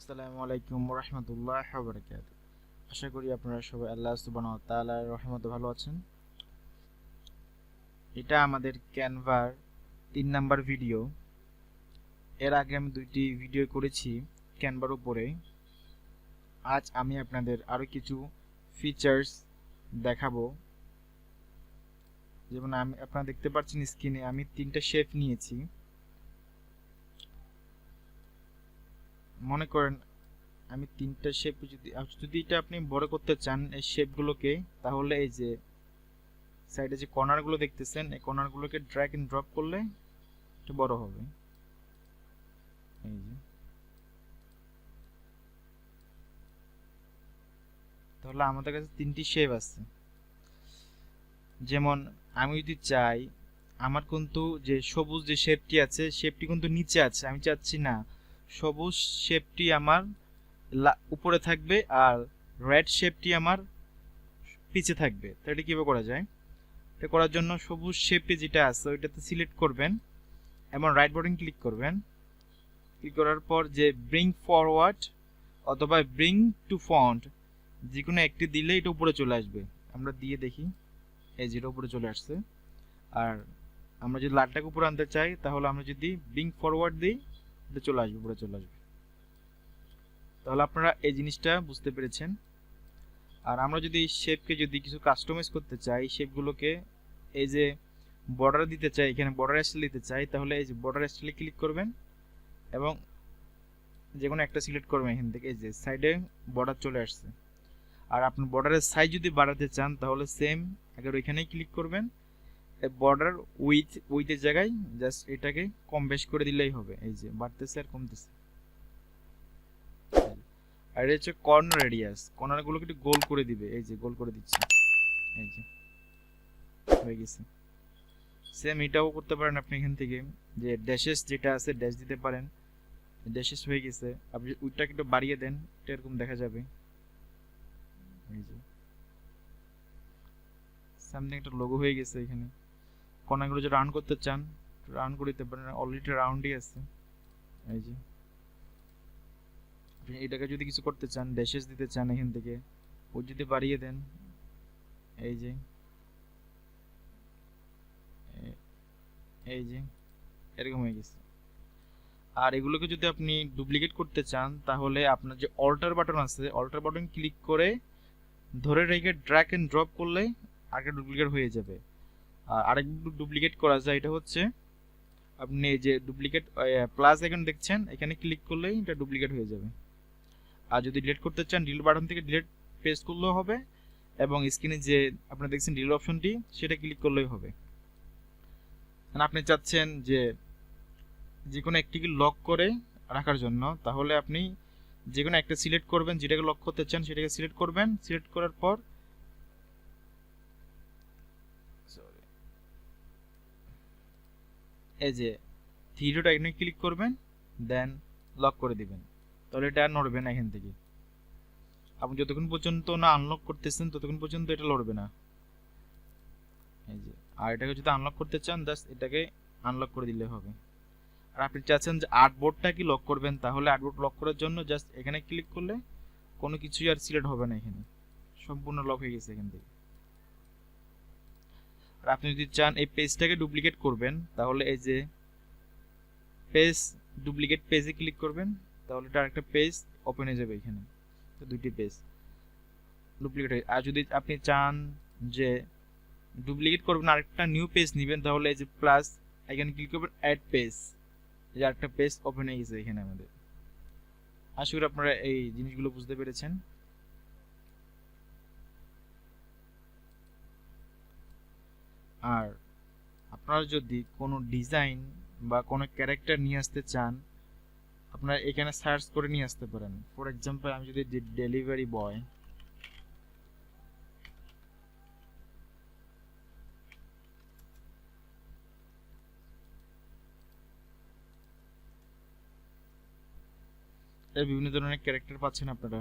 আসসালামু আলাইকুম ওয়া রাহমাতুল্লাহি ওয়া বারাকাতুহু। আশা করি আপনারা সবাই আল্লাহ সুবহানাহু ওয়া তাআলার রহমতে ভালো আছেন। এটা আমাদের ক্যানভার 3 নাম্বার ভিডিও। এর আগে আমি দুইটি ভিডিও করেছি ক্যানভার উপরে। আজ আমি আপনাদের আরো কিছু ফিচার্স দেখাবো। যেমন আপনারা দেখতে পাচ্ছেন স্ক্রিনে আমি 3টা শেপ নিয়েছি। মনে করেন আমি 3টা শেপ যদি এটা আপনি বড় করতে চান এই শেপগুলোকে, তাহলে এই যে সাইডে যে কর্নারগুলো দেখতেছেন এই কর্নারগুলোকে ড্র্যাগ এন্ড ড্রপ করলে এটা বড় হবে। এই যে তাহলে আমাদের কাছে 3টি শেপ আছে। যেমন আমি যদি চাই আমার কিন্তু যে সবুজ যে শেপটি আছে শেপটি কিন্তু নিচে আছে, আমি চাচ্ছি না সবুজ শেপটি আমার উপরে থাকবে আর রেড শেপটি আমার পিছে থাকবে। তো এটা কিভাবে করা যায়? এটা করার জন্য সবুজ শেপটি যেটা আছে ওইটাতে সিলেক্ট করবেন এবং রাইট বাটন ক্লিক করবেন। ক্লিক করার পর যে ব্রিং ফরওয়ার্ড অথবা ব্রিং টু ফন্ট যে কোনো একটি দিলে এটা উপরে চলে আসবে। আমরা দিয়ে দেখি, এই যেটা উপরে চলে আসছে। আর আমরা যদি লালটাকে উপরে আনতে চাই তাহলে আমরা যদি ব্রিং ফরওয়ার্ড দিই এটা চলে আসবে, উপরে চলে আসবে। তাহলে আপনারা এই জিনিসটা বুঝতে পেরেছেন। আর আমরা যদি এই শেপকে যদি কিছু কাস্টমাইজ করতে চাই, শেপগুলোকে এই যে বর্ডার দিতে চাই, এখানে বর্ডার স্টাইল দিতে চাই, তাহলে এই যে বর্ডার স্টাইলে ক্লিক করবেন এবং যে কোনো একটা সিলেক্ট করবেন। এখান থেকে এই যে সাইডে বর্ডার চলে আসছে। আর আপনি বর্ডারের সাইজ যদি বাড়াতে চান তাহলে সেম আগের ওইখানেই ক্লিক করবেন। বর্ডার উইথের জায়গায় জাস্ট এটাকে কম বেশ করে দিলেই হবে। এই যে বাড়তেছে আর কমতেছে। আর এটা হচ্ছে কর্নার রেডিয়াস, কর্নারগুলোকে একটু গোল করে দিবে। এই যে গোল করে দিচ্ছি, এই যে হয়ে গেছে। সেম এটাও করতে পারেন আপনি এখান থেকে, যে ড্যাশেস যেটা আছে ড্যাশ দিতে পারেন। ড্যাশেস হয়ে গেছে, আপনি উইডটাকে একটু বাড়িয়ে দেন, এটা এরকম দেখা যাবে। এই যে সামনে একটা লোগো হয়ে গেছে। এখানে কর্নারগুলো যে রাউন্ড করতে চান রাউন্ড করে দিতে পারেন, অলরেডি রাউন্ডই আছে। এই যে আপনি এটাকে যদি কিছু করতে চান, ড্যাশেস দিতে চান, এখান থেকে ওই যদি বাড়িয়ে দেন, এই যে এই যে এরকম হয়ে গেছে। আর এগুলোকে যদি আপনি ডুপ্লিকেট করতে চান তাহলে আপনার যে অল্টার বাটন আছে অল্টার বাটন ক্লিক করে ধরে রেখে ড্র্যাগ এন্ড ড্রপ করলে আগে ডুপ্লিকেট হয়ে যাবে। আর আরেক ডুপ্লিকেট করা যায়, এটা হচ্ছে আপনি যে ডুপ্লিকেট প্লাস আইকন দেখছেন এখানে ক্লিক করলেই এটা ডুপ্লিকেট হয়ে যাবে। আর যদি ডিলিট করতে চান ডিলিট বাটন থেকে ডিলিট প্রেস করলেও হবে এবং স্ক্রিনে যে আপনারা দেখছেন ডিলিট অপশনটি সেটা ক্লিক করলেই হবে। আপনি চাচ্ছেন যে কোনো একটিকে লক করে রাখার জন্য, তাহলে আপনি যে কোনো একটা সিলেক্ট করবেন, যেটাকে লক করতে চান সেটাকে সিলেক্ট করবেন। সিলেক্ট করার পর এই যে থ্রি ডট আইকনে ক্লিক করবেন, দেন লক করে দিবেন। তাহলে এটা আর নড়বে না এখান থেকে। আপনি যতক্ষণ পর্যন্ত না আনলক করতেছেন ততক্ষণ পর্যন্ত এটা লড়বে না। এই যে আর এটাকে যদি আনলক করতে চান জাস্ট এটাকে আনলক করে দিলে হবে। আর আপনি চাচ্ছেন যে আর্টবোর্ডটা কি লক করবেন, তাহলে আর্টবোর্ড লক করার জন্য জাস্ট এখানে ক্লিক করলে কোনো কিছুই আর সিলেক্ট হবে না, এখানে সম্পূর্ণ লক হয়ে গেছে এখান থেকে। আর আপনি যদি চান এই পেজটাকে ডুপ্লিকেট করবেন তাহলে এই যে পেজ ডুপ্লিকেট পেজে ক্লিক করবেন, তাহলে এটা আরেকটা পেজ ওপেন হয়ে যাবে। এখানে তো দুইটি পেজ ডুপ্লিকেট হয়ে। আর যদি আপনি চান যে ডুপ্লিকেট করবেন আরেকটা নিউ পেজ নেবেন, তাহলে এই যে প্লাস এখানে ক্লিক করবেন অ্যাড পেজ, এই যে আরেকটা পেজ ওপেন হয়ে গেছে এখানে আমাদের। আশা করি আপনারা এই জিনিসগুলো বুঝতে পেরেছেন। আর আপনারা যদি কোনো ডিজাইন বা কোনো ক্যারেক্টার নিয়ে আসতে চান আপনারা এখানে সার্চ করে নিয়ে আসতে পারেন। ফর এক্সাম্পল আমি যদি ডেলিভারি বয়, এর বিভিন্ন ধরনের ক্যারেক্টার পাচ্ছেন আপনারা।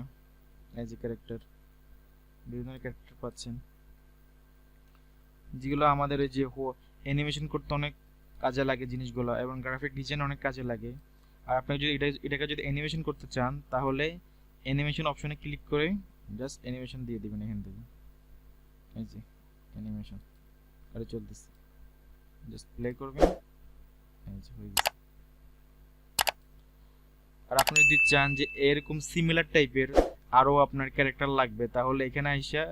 এই যে ক্যারেক্টার, বিভিন্ন ধরনের ক্যারেক্টার পাচ্ছেন যেগুলো আমাদের ওই যে অ্যানিমেশন করতে অনেক কাজে লাগে জিনিসগুলো, এবং গ্রাফিক ডিজাইন অনেক কাজে লাগে। আর আপনি যদি এটাকে যদি অ্যানিমেশন করতে চান তাহলে অ্যানিমেশন অপশনে ক্লিক করে জাস্ট অ্যানিমেশন দিয়ে দিবেন এখান থেকে। এই যে অ্যানিমেশন আরে চলতেছে, জাস্ট প্লে করবেন, এই যে হয়ে গেছে। আর আপনি যদি চান যে এরকম সিমিলার টাইপের আরো আপনার ক্যারেক্টার লাগবে তাহলে এখানে আইসা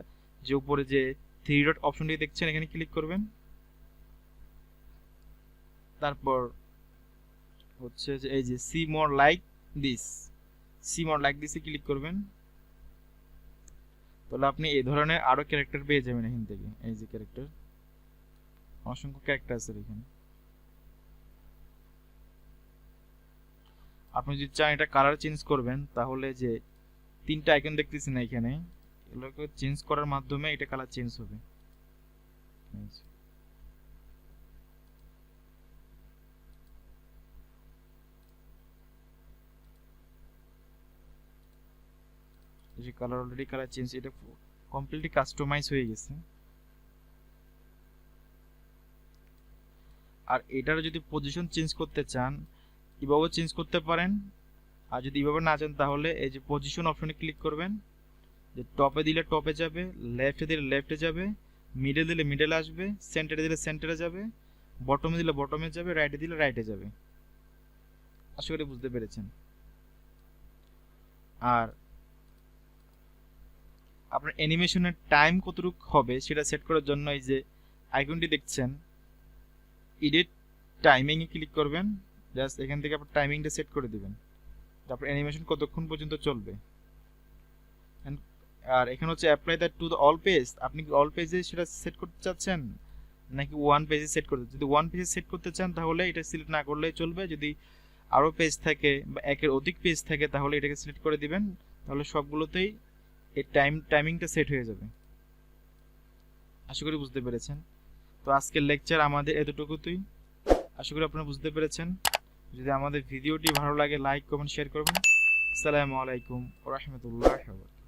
যে উপরে যে থ্রি ডট অপশনটি দেখছেন এখানে ক্লিক করবেন। তারপর হচ্ছে যে এই যে সি মোর লাইক দিসে ক্লিক করবেন। তাহলে আপনি এই ধরনের আরো ক্যারেক্টার পেয়ে যাবেন এখান থেকে। এই যে ক্যারেক্টার, অসংখ্য ক্যারেক্টার আছে এখানে। আপনি যদি চান এটা কালার চেঞ্জ করবেন তাহলে যে তিনটা আইকন দেখতেছেন এখানে, এগুলোকে চেঞ্জ করার মাধ্যমে এটা কালার চেঞ্জ হবে। এই যে কালার অলরেডি কালার চেঞ্জ, এটা কমপ্লিটলি কাস্টমাইজ হয়ে গেছে। আর এটার যদি পজিশন চেঞ্জ করতে চান এভাবে চেঞ্জ করতে পারেন, আর যদি এভাবে না চান তাহলে এই যে পজিশন অপশনে ক্লিক করবেন। যে টপে দিলে টপে যাবে, লেফটে দিলে লেফটে যাবে, মিডল দিলে মিডলে আসবে, সেন্টারে দিলে সেন্টারে যাবে, বটমে দিলে বটমে যাবে, রাইটে দিলে রাইটে যাবে। আশা করি বুঝতে পেরেছেন। আর আপনার অ্যানিমেশনের টাইম কতটুকু হবে সেটা সেট করার জন্য এই যে আইকনটি দেখছেন, এডিট টাইমিং এ ক্লিক করবেন। জাস্ট এখান থেকে আপনার টাইমিংটা সেট করে দিবেন, তারপর অ্যানিমেশন কতক্ষণ পর্যন্ত চলবে। আর এখানে হচ্ছে apply that to the all page, আপনি কি অল পেজে সেটা সেট করতে চাচ্ছেন নাকি ওয়ান পেজে সেট করতে। যদি ওয়ান পেজে সেট করতে চান তাহলে এটা সিলেক্ট না করলেই চলবে, যদি আরও পেজ থাকে বা একের অধিক পেজ থাকে তাহলে এটাকে সিলেক্ট করে দিবেন, তাহলে সবগুলোতেই এই টাইমিংটা সেট হয়ে যাবে। আশা করি বুঝতে পেরেছেন। তো আজকের লেকচার আমাদের এতটুকুই, আশা করি আপনারা বুঝতে পেরেছেন। যদি আমাদের ভিডিওটি ভালো লাগে লাইক কমেন্ট শেয়ার করবেন। আসসালামু আলাইকুম ওয়া রাহমাতুল্লাহি ওয়া বারাকাতুহু।